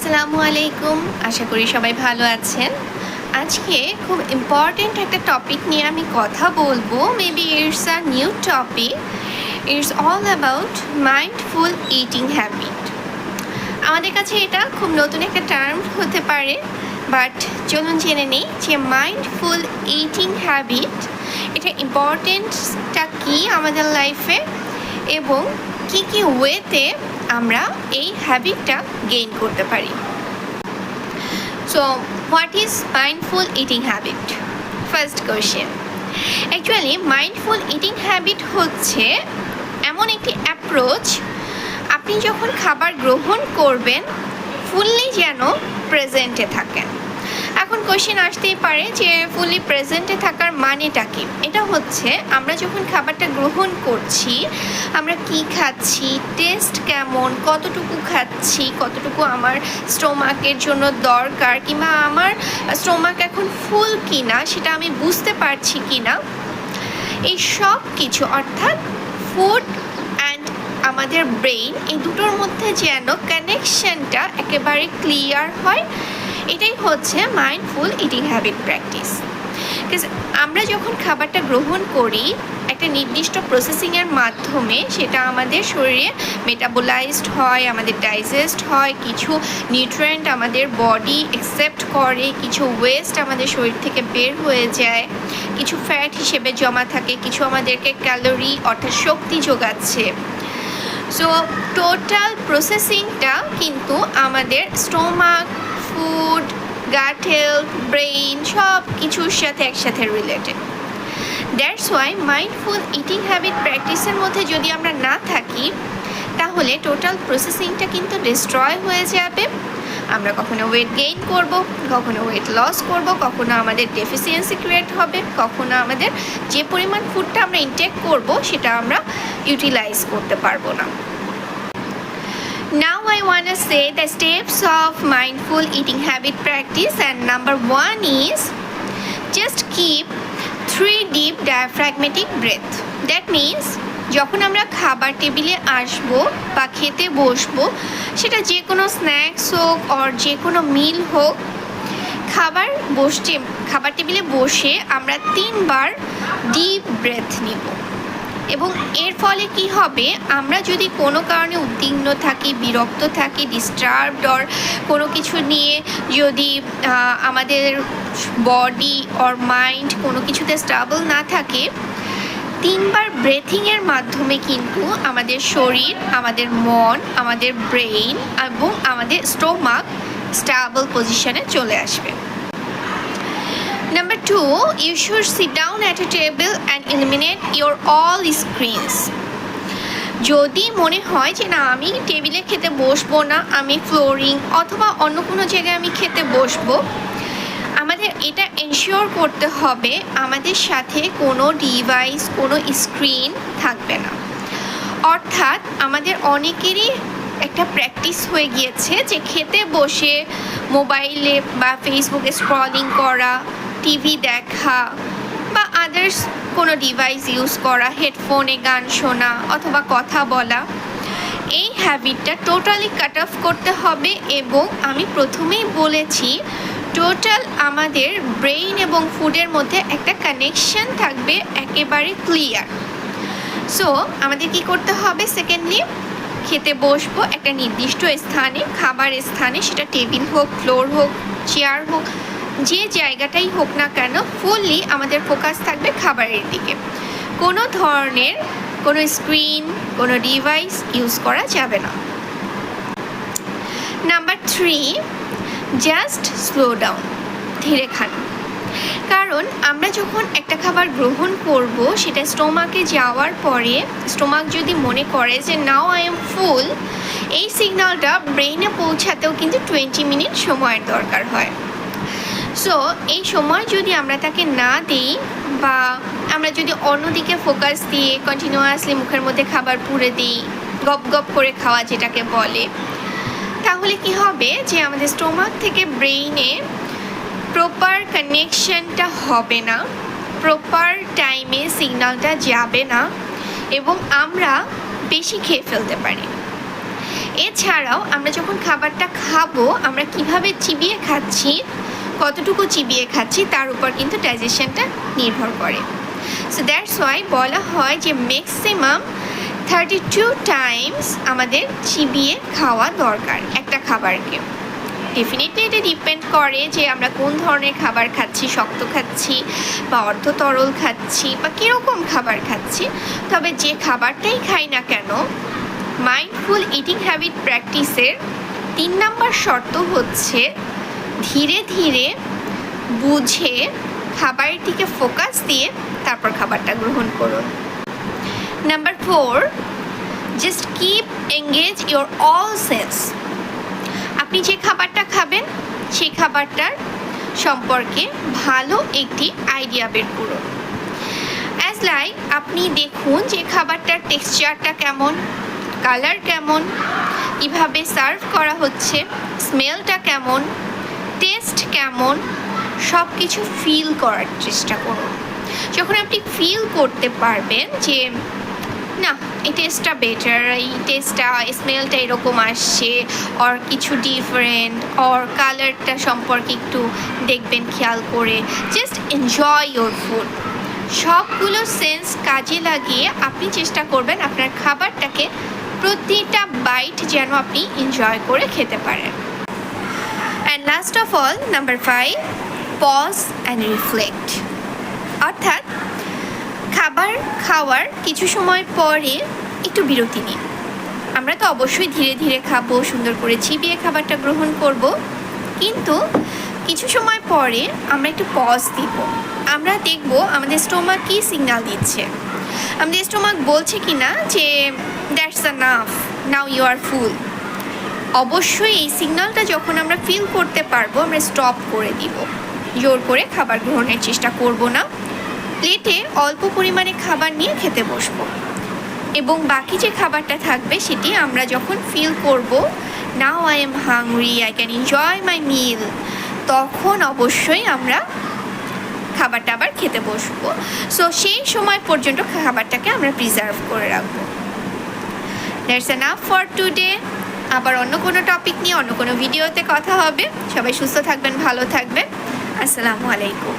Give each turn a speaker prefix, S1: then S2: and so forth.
S1: আসসালামু আলাইকুম, আশা করি সবাই ভালো আছেন। আজকে খুব ইম্পর্টেন্ট একটা টপিক নিয়ে আমি কথা বলবো। Maybe it's a new topic. It's all about mindful eating habit. আমাদের কাছে এটা খুব নতুন একটা টার্ম হতে পারে, বাট চলুন জেনে নিই যে মাইন্ডফুল ইটিং হ্যাবিট এটা ইম্পর্টেন্সটা কী আমাদের লাইফে এবং কী কী ওয়েতে আমরা এই হ্যাবিটটা গেইন করতে পারি। So what is mindful eating habit? First question. Actually mindful eating habit হচ্ছে এমন একটি অ্যাপ্রোচ, আপনি যখন খাবার গ্রহণ করবেন ফুললি যেন প্রেজেন্টে থাকেন। এখন কোয়েশ্চেন আসতেই পারে যে ফুললি প্রেজেন্টে থাকার মানেটা কি? এটা হচ্ছে আমরা যখন খাবারটা গ্রহণ করছি, আমরা কি খাচ্ছি, টেস্ট কেমন, কতটুকু খাচ্ছি, কতটুকু আমার স্টোমাকের জন্য দরকার, কিংবা আমার স্টোমাক এখন ফুল কিনা সেটা আমি বুঝতে পারছি কিনা, এই সব কিছু অর্থাৎ ফুড অ্যান্ড আমাদের ব্রেইন এই দুটোর মধ্যে যেন কানেকশনটা একেবারে ক্লিয়ার হয়, এটাই হচ্ছে মাইন্ডফুল ইটিং হ্যাবিট প্র্যাকটিস। আমরা যখন খাবারটা গ্রহণ করি একটা নির্দিষ্ট প্রসেসিংয়ের মাধ্যমে সেটা আমাদের শরীরে মেটাবোলাইজড হয়, আমাদের ডাইজেস্ট হয়, কিছু নিউট্রিয়েন্ট আমাদের বডি অ্যাকসেপ্ট করে, কিছু ওয়েস্ট আমাদের শরীর থেকে বের হয়ে যায়, কিছু ফ্যাট হিসেবে জমা থাকে, কিছু আমাদেরকে ক্যালোরি অর্থাৎ শক্তি যোগাচ্ছে। সো টোটাল প্রসেসিংটা কিন্তু আমাদের স্টোমাক, ফুড, গাট হেলথ, ব্রেইন সব কিছুর সাথে একসাথে related. That's why mindful eating habit প্র্যাকটিসের মধ্যে যদি আমরা না থাকি তাহলে টোটাল প্রসেসিংটা কিন্তু ডিস্ট্রয় হয়ে যাবে। আমরা কখনো ওয়েট গেইন করব, কখনো ওয়েট লস করব, কখনো আমাদের ডেফিসিয়েন্সি ক্রিয়েট হবে, কখনো আমাদের যে পরিমাণ ফুডটা আমরা ইনটেক করব সেটা আমরা ইউটিলাইজ করতে পারবো না। Now I want to say the steps of mindful eating habit practice, and number 1 is just keep 3 deep diaphragmatic breath. That means যখন আমরা খাবার টেবিলে আসবো বা খেতে বসবো, সেটা যে কোনো স্ন্যাক্স হোক আর যে কোনো মিল হোক, খাবার টেবিলে বসে আমরা 3 বার ডিপ ব্রেথ নিব। এবং এর ফলে কি হবে, আমরা যদি কোনো কারণে উদ্বিগ্ন থাকি, বিরক্ত থাকি, ডিস্টার্বড অর কোনো কিছু নিয়ে যদি আমাদের বডি অর মাইন্ড কোনো কিছুতে স্টেবল না থাকে, 3 বার ব্রেথিংয়ের মাধ্যমে কিন্তু আমাদের শরীর, আমাদের মন, আমাদের ব্রেইন এবং আমাদের স্টোমাক স্টেবল পজিশনে চলে আসবে। Number 2, you should sit down at a table and eliminate your all screens. যদি মনে হয় যে না আমি টেবিলে খেতে বসবো না, আমি ফ্লোরিং অথবা অন্য কোনো জায়গায় আমি খেতে বসবো, আমাদের এটা এনশিওর করতে হবে আমাদের সাথে কোনো ডিভাইস, কোনো স্ক্রিন থাকবে না। অর্থাৎ আমাদের অনেকেরই একটা প্র্যাকটিস হয়ে গিয়েছে যে খেতে বসে মোবাইলে বা ফেসবুকে স্ক্রলিং করা, টিভি দেখা বা আদার্স কোনো ডিভাইস ইউজ করা, হেডফোনে গান শোনা অথবা কথা বলা, এই হ্যাবিটটা টোটালি কাট অফ করতে হবে। এবং আমি প্রথমেই বলেছি টোটাল আমাদের ব্রেইন এবং ফুডের মধ্যে একটা কানেকশন থাকবে একেবারে ক্লিয়ার। সো আমাদের কি করতে হবে, সেকেন্ডলি খেতে বসবো একটা নির্দিষ্ট স্থানে, খাবার স্থানে, সেটা টেবিল হোক, ফ্লোর হোক, চেয়ার হোক, যে জায়গাটাই হোক না কেন, ফুললি আমাদের ফোকাস থাকবে খাবারের দিকে। কোনো ধরনের কোনো স্ক্রিন, কোনো ডিভাইস ইউজ করা যাবে না। নাম্বার 3, জাস্ট স্লো ডাউন, ধীরে খান। কারণ আমরা যখন একটা খাবার গ্রহণ করব সেটা স্টোমাকে যাওয়ার পরে স্টোমাক যদি মনে করে যে নাও আই এম ফুল, এই সিগন্যালটা ব্রেইনে পৌঁছাতেও কিন্তু 20 মিনিট সময়ের দরকার হয়। সো এই সময় যদি আমরা তাকে না দিই বা আমরা যদি অন্যদিকে ফোকাস দিয়ে কন্টিনিউয়াসলি মুখের মধ্যে খাবার পুরে দিই, গপ গপ করে খাওয়া যেটাকে বলে, তাহলে কি হবে যে আমাদের স্টোমাক থেকে ব্রেইনে প্রপার কানেকশনটা হবে না, প্রপার টাইমে সিগন্যালটা যাবে না এবং আমরা বেশি খেয়ে ফেলতে পারি। এছাড়াও আমরা যখন খাবারটা খাবো আমরা কিভাবে চিবিয়ে খাচ্ছি, কতটুকু চিবিয়ে খাচ্ছি তার উপর কিন্তু ডাইজেশনটা নির্ভর করে। সো দ্যাটস ওয়াই বলা হয় যে ম্যাক্সিমাম 32 টাইমস আমাদের চিবিয়ে খাওয়া দরকার একটা খাবারকে। ডেফিনেটলি এটা ডিপেন্ড করে যে আমরা কোন ধরনের খাবার খাচ্ছি, শক্ত খাচ্ছি বা অর্ধ তরল খাচ্ছি বা কীরকম খাবার খাচ্ছি। তবে যে খাবারটাই খাই না কেন, মাইন্ডফুল ইটিং হ্যাবিট প্র্যাকটিসের 3 নম্বর শর্ত হচ্ছে ধীরে ধীরে বুঝে খাবারের দিকে ফোকাস দিয়ে তারপর খাবারটা গ্রহণ করুন। Number 4, just keep engage your all sense. আপনি যে খাবারটা খাবেন সেই খাবারটার সম্পর্কে ভালো একটি আইডিয়া বের করুন। অ্যাজ লাইক আপনি দেখুন যে খাবারটার টেক্সচারটা কেমন, কালার কেমন, কীভাবে সার্ভ করা হচ্ছে, স্মেলটা কেমন, টেস্ট কেমন, সব কিছু ফিল করার চেষ্টা করুন। যখন আপনি ফিল করতে পারবেন যে না এই টেস্টটা বেটার, এই টেস্টটা স্মেলটা এরকম আসছে, আর কিছু ডিফারেন্ট, আর কালারটা সম্পর্কে একটু দেখবেন খেয়াল করে, জাস্ট এনজয় ইউর ফুড। সবগুলো সেন্স কাজে লাগিয়ে আপনি চেষ্টা করবেন আপনার খাবারটাকে প্রতিটা বাইট যেন আপনি এনজয় করে খেতে পারেন। And last of all, number 5, pause and reflect. অর্থাৎ খাবার খাওয়ার কিছু সময় পরে একটু বিরতি নিন। আমরা তো অবশ্যই ধীরে ধীরে খাবো, সুন্দর করে চিবিয়ে খাবারটা গ্রহণ করব, কিন্তু কিছু সময় পরে আমরা একটু পজ দিব। আমরা দেখব আমাদের স্টোমাক কী সিগন্যাল দিচ্ছে। আমাদের স্টোমাক বলছে কি না যে that's enough, now you are fool. অবশ্যই এই সিগন্যালটা যখন আমরা ফিল করতে পারবো আমরা স্টপ করে দিব, জোর করে খাবার গ্রহণের চেষ্টা করব না। প্লেটে অল্প পরিমাণে খাবার নিয়ে খেতে বসবো এবং বাকি যে খাবারটা থাকবে সেটি আমরা যখন ফিল করব now I am hungry, I can enjoy my meal, তখন অবশ্যই আমরা খাবারটা আবার খেতে বসবো। সো সেই সময় পর্যন্ত খাবারটাকে আমরা প্রিজার্ভ করে রাখবো। That's enough for today. আবার অন্য কোনো টপিক নিয়ে অন্য কোনো ভিডিওতে কথা হবে। সবাই সুস্থ থাকবেন, ভালো থাকবেন। আসসালামু আলাইকুম।